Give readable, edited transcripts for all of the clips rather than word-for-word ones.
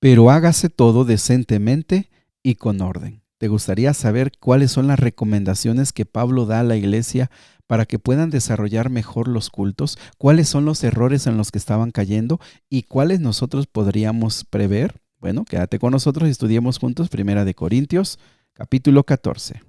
pero hágase todo decentemente y con orden. ¿Te gustaría saber cuáles son las recomendaciones que Pablo da a la iglesia para que puedan desarrollar mejor los cultos? ¿Cuáles son los errores en los que estaban cayendo y cuáles nosotros podríamos prever? Bueno, quédate con nosotros y estudiemos juntos Primera de Corintios, capítulo 14.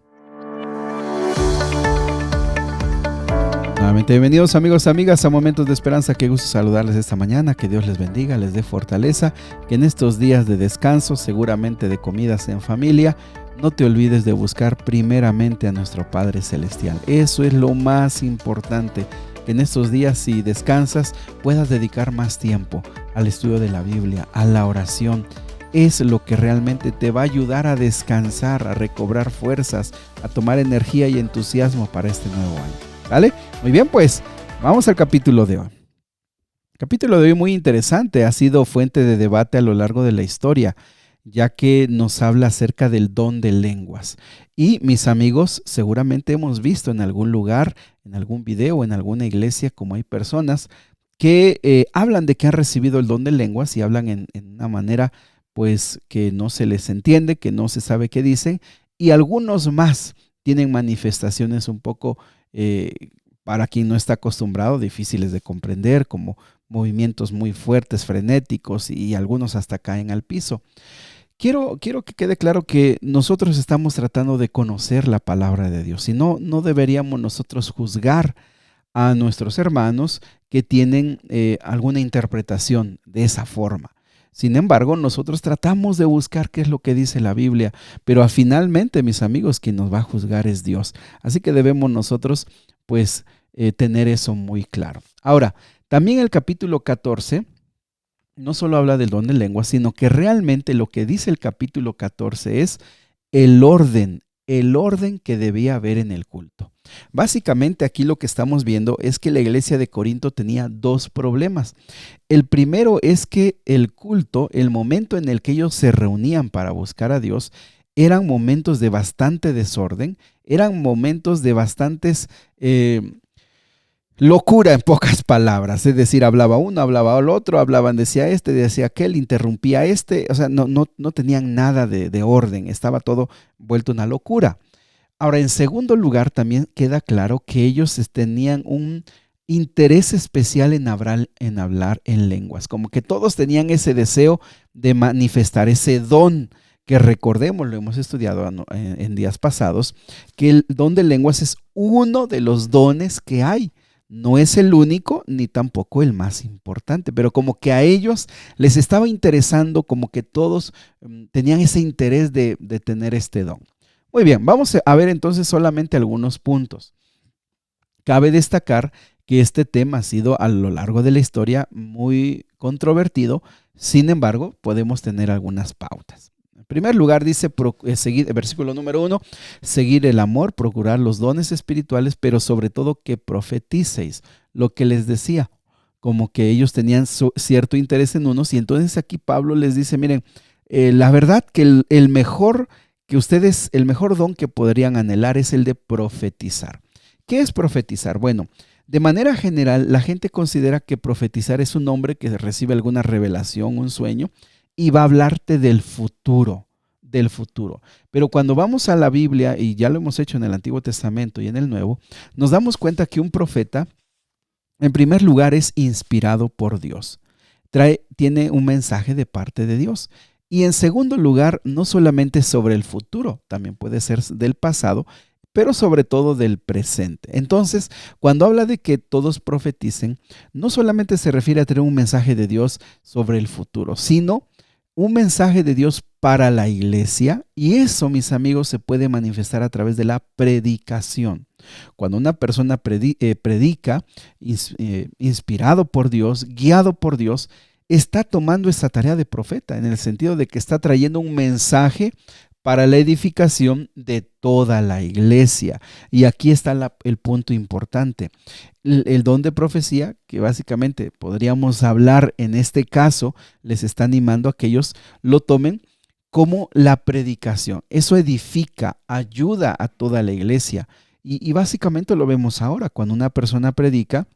Nuevamente bienvenidos amigos, amigas a Momentos de Esperanza. Qué gusto saludarles esta mañana, que Dios les bendiga, les dé fortaleza, que en estos días de descanso, seguramente de comidas en familia, no te olvides de buscar primeramente a nuestro Padre Celestial. Eso es lo más importante, que en estos días, si descansas, puedas dedicar más tiempo al estudio de la Biblia, a la oración. Es lo que realmente te va a ayudar a descansar, a recobrar fuerzas, a tomar energía y entusiasmo para este nuevo año. ¿Vale? Muy bien, pues vamos al capítulo de hoy. El capítulo de hoy muy interesante, ha sido fuente de debate a lo largo de la historia, ya que nos habla acerca del don de lenguas. Y mis amigos, seguramente hemos visto en algún lugar, en algún video, en alguna iglesia, como hay personas que hablan de que han recibido el don de lenguas y hablan en una manera pues que no se les entiende, que no se sabe qué dicen, y algunos más tienen manifestaciones un poco para quien no está acostumbrado, difíciles de comprender, como movimientos muy fuertes, frenéticos, y algunos hasta caen al piso. Quiero que quede claro que nosotros estamos tratando de conocer la palabra de Dios, y no deberíamos nosotros juzgar a nuestros hermanos que tienen alguna interpretación de esa forma. Sin embargo, nosotros tratamos de buscar qué es lo que dice la Biblia, pero finalmente, mis amigos, quien nos va a juzgar es Dios. Así que debemos nosotros, pues, tener eso muy claro. Ahora, también el capítulo 14 no solo habla del don de lengua, sino que realmente lo que dice el capítulo 14 es el orden que debía haber en el culto. Básicamente aquí lo que estamos viendo es que la iglesia de Corinto tenía dos problemas. El primero es que el culto, el momento en el que ellos se reunían para buscar a Dios, eran momentos de bastante desorden, eran momentos de bastantes locura en pocas palabras, es decir, hablaba uno, hablaba el otro, hablaban, decía este, decía aquel, interrumpía a este, o sea, no tenían nada de orden, estaba todo vuelto una locura. Ahora, en segundo lugar, también queda claro que ellos tenían un interés especial en hablar en lenguas, como que todos tenían ese deseo de manifestar ese don, que recordemos, lo hemos estudiado en días pasados, que el don de lenguas es uno de los dones que hay. No es el único ni tampoco el más importante, pero como que a ellos les estaba interesando, como que todos tenían ese interés de tener este don. Muy bien, vamos a ver entonces solamente algunos puntos. Cabe destacar que este tema ha sido a lo largo de la historia muy controvertido, sin embargo, podemos tener algunas pautas. En primer lugar, dice, seguir, versículo número 1, seguir el amor, procurar los dones espirituales, pero sobre todo que profeticéis. Lo que les decía, como que ellos tenían cierto interés en unos, y entonces aquí Pablo les dice, miren, la verdad que el mejor don que podrían anhelar es el de profetizar. ¿Qué es profetizar? Bueno, de manera general, la gente considera que profetizar es un hombre que recibe alguna revelación, un sueño, y va a hablarte del futuro. Pero cuando vamos a la Biblia, y ya lo hemos hecho en el Antiguo Testamento y en el Nuevo, nos damos cuenta que un profeta, en primer lugar, es inspirado por Dios. Tiene un mensaje de parte de Dios. Y en segundo lugar, no solamente sobre el futuro, también puede ser del pasado, pero sobre todo del presente. Entonces, cuando habla de que todos profeticen, no solamente se refiere a tener un mensaje de Dios sobre el futuro, sino un mensaje de Dios para la iglesia, y eso, mis amigos, se puede manifestar a través de la predicación. Cuando una persona predica, inspirado por Dios, guiado por Dios, está tomando esa tarea de profeta, en el sentido de que está trayendo un mensaje para la edificación de toda la iglesia. Y aquí está el punto importante. El don de profecía, que básicamente podríamos hablar en este caso, les está animando a que ellos lo tomen como la predicación. Eso edifica, ayuda a toda la iglesia. Y básicamente lo vemos ahora, cuando una persona predica,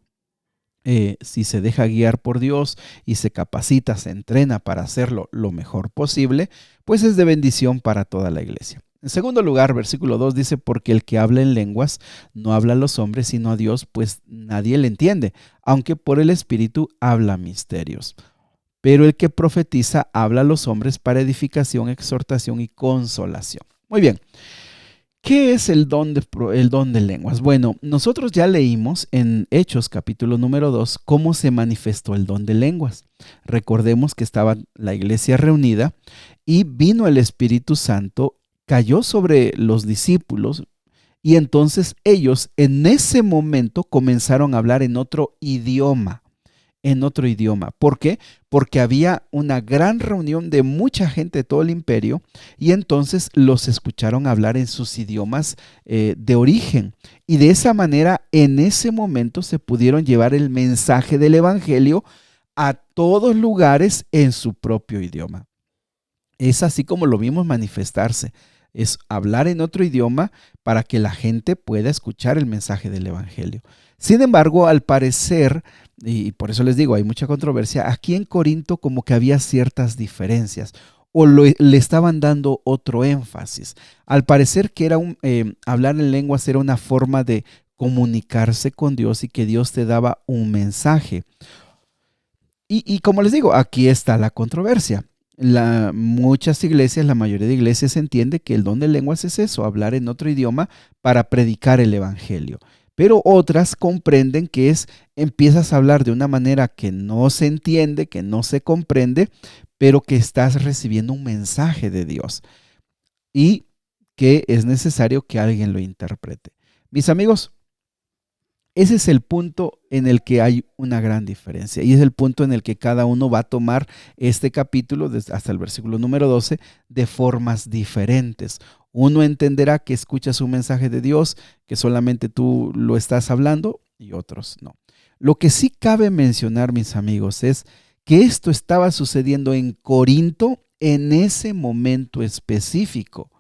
si se deja guiar por Dios y se capacita, se entrena para hacerlo lo mejor posible, pues es de bendición para toda la iglesia. En segundo lugar, versículo 2 dice, porque el que habla en lenguas no habla a los hombres, sino a Dios, pues nadie le entiende, aunque por el Espíritu habla misterios. Pero el que profetiza habla a los hombres para edificación, exhortación y consolación. Muy bien. ¿Qué es el don de lenguas? Bueno, nosotros ya leímos en Hechos capítulo número 2 cómo se manifestó el don de lenguas. Recordemos que estaba la iglesia reunida y vino el Espíritu Santo, cayó sobre los discípulos y entonces ellos en ese momento comenzaron a hablar en otro idioma. ¿Por qué? Porque había una gran reunión de mucha gente de todo el imperio y entonces los escucharon hablar en sus idiomas de origen. Y de esa manera, en ese momento se pudieron llevar el mensaje del evangelio a todos lugares en su propio idioma. Es así como lo vimos manifestarse. Es hablar en otro idioma para que la gente pueda escuchar el mensaje del evangelio. Sin embargo, al parecer, y por eso les digo, hay mucha controversia, aquí en Corinto como que había ciertas diferencias o le estaban dando otro énfasis. Al parecer que era hablar en lenguas era una forma de comunicarse con Dios y que Dios te daba un mensaje. Y como les digo, aquí está la controversia. Muchas iglesias, la mayoría de iglesias entiende que el don de lenguas es eso, hablar en otro idioma para predicar el evangelio. Pero otras comprenden que empiezas a hablar de una manera que no se entiende, que no se comprende, pero que estás recibiendo un mensaje de Dios y que es necesario que alguien lo interprete. Mis amigos, ese es el punto en el que hay una gran diferencia y es el punto en el que cada uno va a tomar este capítulo hasta el versículo número 12 de formas diferentes. Uno entenderá que escuchas un mensaje de Dios, que solamente tú lo estás hablando y otros no. Lo que sí cabe mencionar, mis amigos, es que esto estaba sucediendo en Corinto en ese momento específico.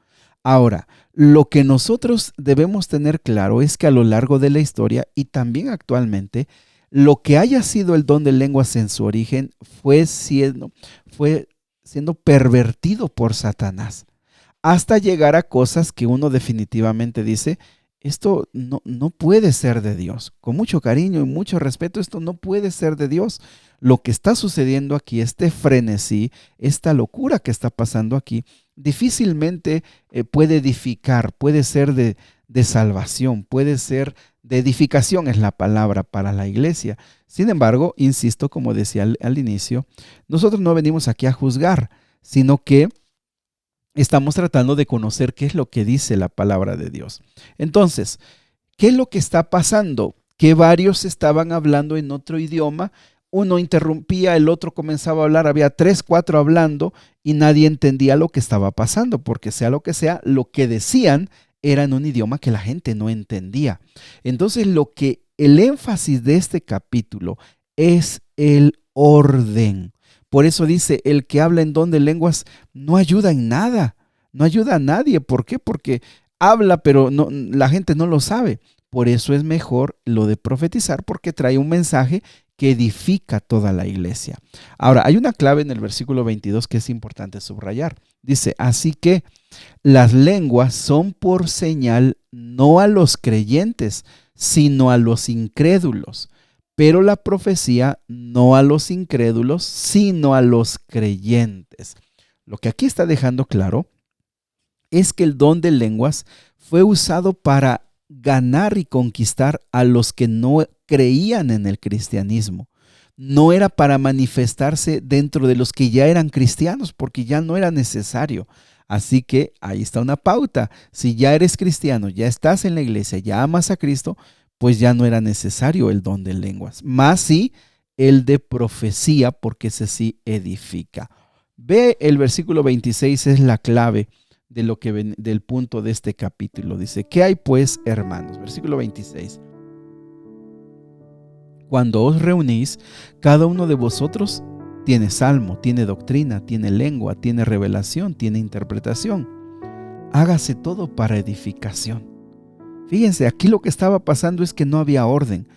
Ahora, lo que nosotros debemos tener claro es que a lo largo de la historia y también actualmente, lo que haya sido el don de lenguas en su origen fue siendo pervertido por Satanás, hasta llegar a cosas que uno definitivamente dice, esto no puede ser de Dios. Con mucho cariño y mucho respeto, esto no puede ser de Dios. Lo que está sucediendo aquí, este frenesí, esta locura que está pasando aquí, difícilmente puede edificar, puede ser de salvación, puede ser de edificación, es la palabra para la iglesia. Sin embargo, insisto, como decía al inicio, nosotros no venimos aquí a juzgar, sino que estamos tratando de conocer qué es lo que dice la palabra de Dios. Entonces, ¿qué es lo que está pasando? Que varios estaban hablando en otro idioma, uno interrumpía, el otro comenzaba a hablar, había 3, 4 hablando y nadie entendía lo que estaba pasando, porque sea lo que decían era en un idioma que la gente no entendía. Entonces, el énfasis de este capítulo es el orden. Por eso dice, el que habla en don de lenguas no ayuda en nada, no ayuda a nadie. ¿Por qué? Porque habla, pero la gente no lo sabe. Por eso es mejor lo de profetizar, porque trae un mensaje que edifica toda la iglesia. Ahora, hay una clave en el versículo 22 que es importante subrayar. Dice, así que las lenguas son por señal no a los creyentes, sino a los incrédulos. Pero la profecía no a los incrédulos, sino a los creyentes. Lo que aquí está dejando claro es que el don de lenguas fue usado para ganar y conquistar a los que no creían en el cristianismo. No era para manifestarse dentro de los que ya eran cristianos, porque ya no era necesario. Así que ahí está una pauta. Si ya eres cristiano, ya estás en la iglesia, ya amas a Cristo, pues ya no era necesario el don de lenguas. Más sí el de profecía, porque ese sí edifica. Ve el versículo 26, es la clave de del punto de este capítulo. Dice, ¿qué hay pues, hermanos? Versículo 26. Cuando os reunís, cada uno de vosotros tiene salmo, tiene doctrina, tiene lengua, tiene revelación, tiene interpretación. Hágase todo para edificación. Fíjense, aquí lo que estaba pasando es que no había orden,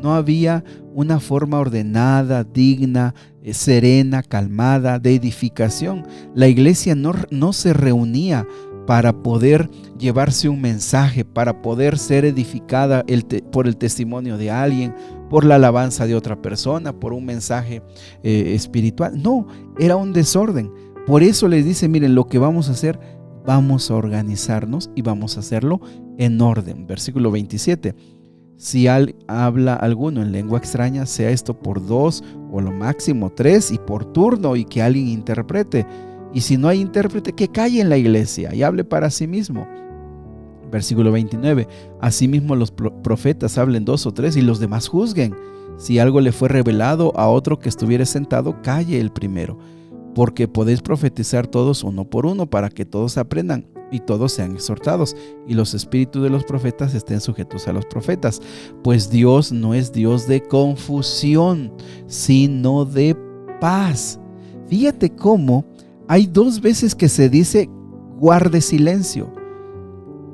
No había una forma ordenada, digna, serena, calmada, de edificación. La iglesia no se reunía para poder llevarse un mensaje, para poder ser edificada por el testimonio de alguien, por la alabanza de otra persona, por un mensaje espiritual. No, era un desorden. Por eso les dice, miren, lo que vamos a hacer, vamos a organizarnos y vamos a hacerlo en orden. Versículo 27. Si habla alguno en lengua extraña, sea esto por 2 o lo máximo 3 y por turno, y que alguien interprete. Y si no hay intérprete, que calle en la iglesia y hable para sí mismo. Versículo 29. Asimismo los profetas hablen 2 o 3 y los demás juzguen. Si algo le fue revelado a otro que estuviere sentado, calle el primero. Porque podéis profetizar todos uno por uno, para que todos aprendan y todos sean exhortados, y los espíritus de los profetas estén sujetos a los profetas. Pues Dios no es Dios de confusión, sino de paz. Fíjate cómo hay 2 veces que se dice guarde silencio.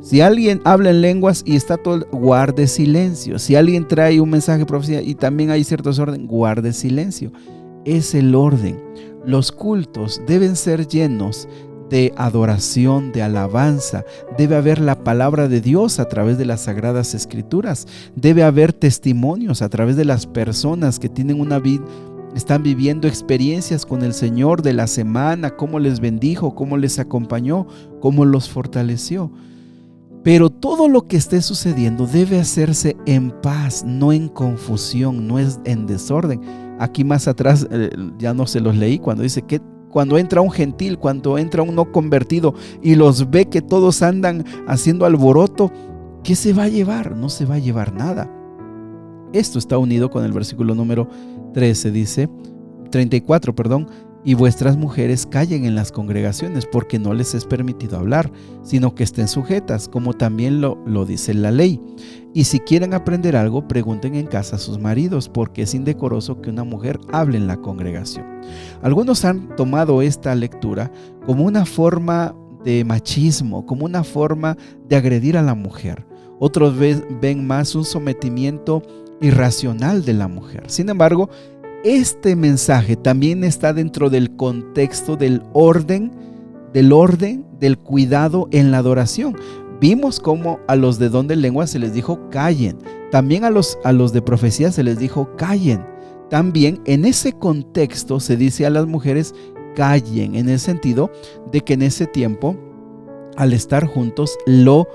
Si alguien habla en lenguas y está todo, guarde silencio. Si alguien trae un mensaje de profecía y también hay ciertos orden, guarde silencio. Es el orden. Los cultos deben ser llenos de adoración, de alabanza. Debe haber la palabra de Dios a través de las Sagradas Escrituras. Debe haber testimonios a través de las personas que tienen una vida, están viviendo experiencias con el Señor de la semana, cómo les bendijo, cómo les acompañó, cómo los fortaleció. Pero todo lo que esté sucediendo debe hacerse en paz, no en confusión, no es en desorden. Aquí más atrás, ya no se los leí, cuando dice que cuando entra un gentil, cuando entra un no convertido y los ve que todos andan haciendo alboroto, ¿qué se va a llevar? No se va a llevar nada. Esto está unido con el versículo número 34, y vuestras mujeres callen en las congregaciones, porque no les es permitido hablar, sino que estén sujetas, como también lo dice la ley. Y si quieren aprender algo, pregunten en casa a sus maridos, porque es indecoroso que una mujer hable en la congregación. Algunos han tomado esta lectura como una forma de machismo, como una forma de agredir a la mujer. Otros ven más un sometimiento irracional de la mujer. Sin embargo, este mensaje también está dentro del contexto del orden, del cuidado en la adoración. Vimos cómo a los de don de lengua se les dijo callen. También a los de profecía se les dijo callen. También en ese contexto se dice a las mujeres callen, en el sentido de que en ese tiempo, al estar juntos, lo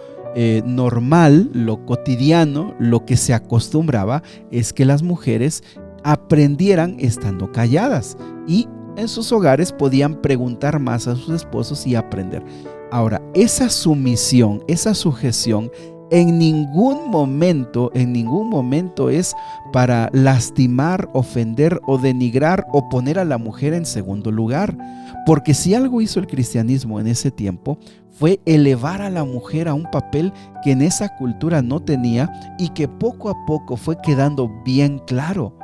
normal, lo cotidiano, lo que se acostumbraba es que las mujeres aprendieran estando calladas y en sus hogares podían preguntar más a sus esposos y aprender. Ahora, esa sumisión, esa sujeción en ningún momento es para lastimar, ofender o denigrar o poner a la mujer en segundo lugar. Porque si algo hizo el cristianismo en ese tiempo fue elevar a la mujer a un papel que en esa cultura no tenía y que poco a poco fue quedando bien claro.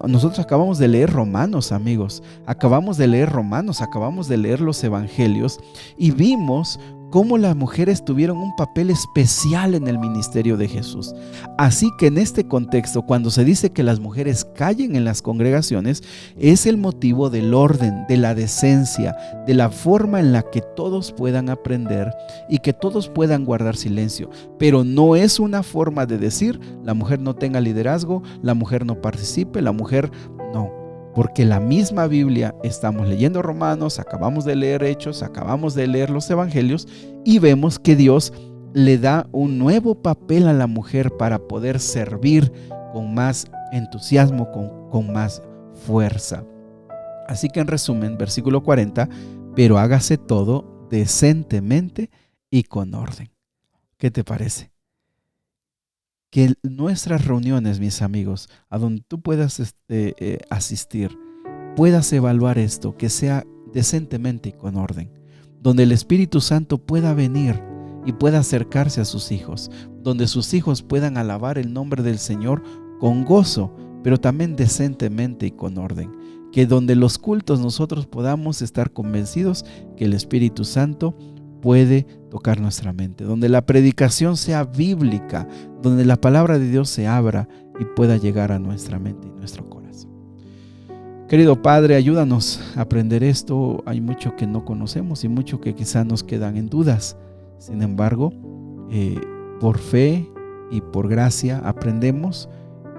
Nosotros acabamos de leer Romanos, amigos, acabamos de leer los evangelios y vimos cómo las mujeres tuvieron un papel especial en el ministerio de Jesús. Así que en este contexto, cuando se dice que las mujeres callen en las congregaciones, es el motivo del orden, de la decencia, de la forma en la que todos puedan aprender y que todos puedan guardar silencio. Pero no es una forma de decir, la mujer no tenga liderazgo, la mujer no participe, la mujer no. Porque la misma Biblia, estamos leyendo Romanos, acabamos de leer Hechos, acabamos de leer los Evangelios y vemos que Dios le da un nuevo papel a la mujer para poder servir con más entusiasmo, con más fuerza. Así que en resumen, versículo 40, pero hágase todo decentemente y con orden. ¿Qué te parece? Que nuestras reuniones, mis amigos, a donde tú puedas asistir, puedas evaluar esto, que sea decentemente y con orden, donde el Espíritu Santo pueda venir y pueda acercarse a sus hijos, donde sus hijos puedan alabar el nombre del Señor con gozo, pero también decentemente y con orden, que donde los cultos nosotros podamos estar convencidos que el Espíritu Santo puede tocar nuestra mente, donde la predicación sea bíblica, donde la palabra de Dios se abra y pueda llegar a nuestra mente y nuestro corazón. Querido Padre, ayúdanos a aprender esto. Hay mucho que no conocemos y mucho que quizás nos quedan en dudas. Sin embargo, por fe y por gracia aprendemos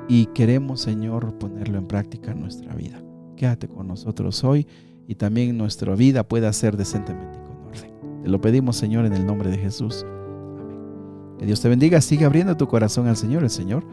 y queremos, Señor, ponerlo en práctica en nuestra vida. Quédate con nosotros hoy y también nuestra vida pueda ser decentemente y con orden. Te lo pedimos, Señor, en el nombre de Jesús. Amén. Que Dios te bendiga. Sigue abriendo tu corazón al Señor. El Señor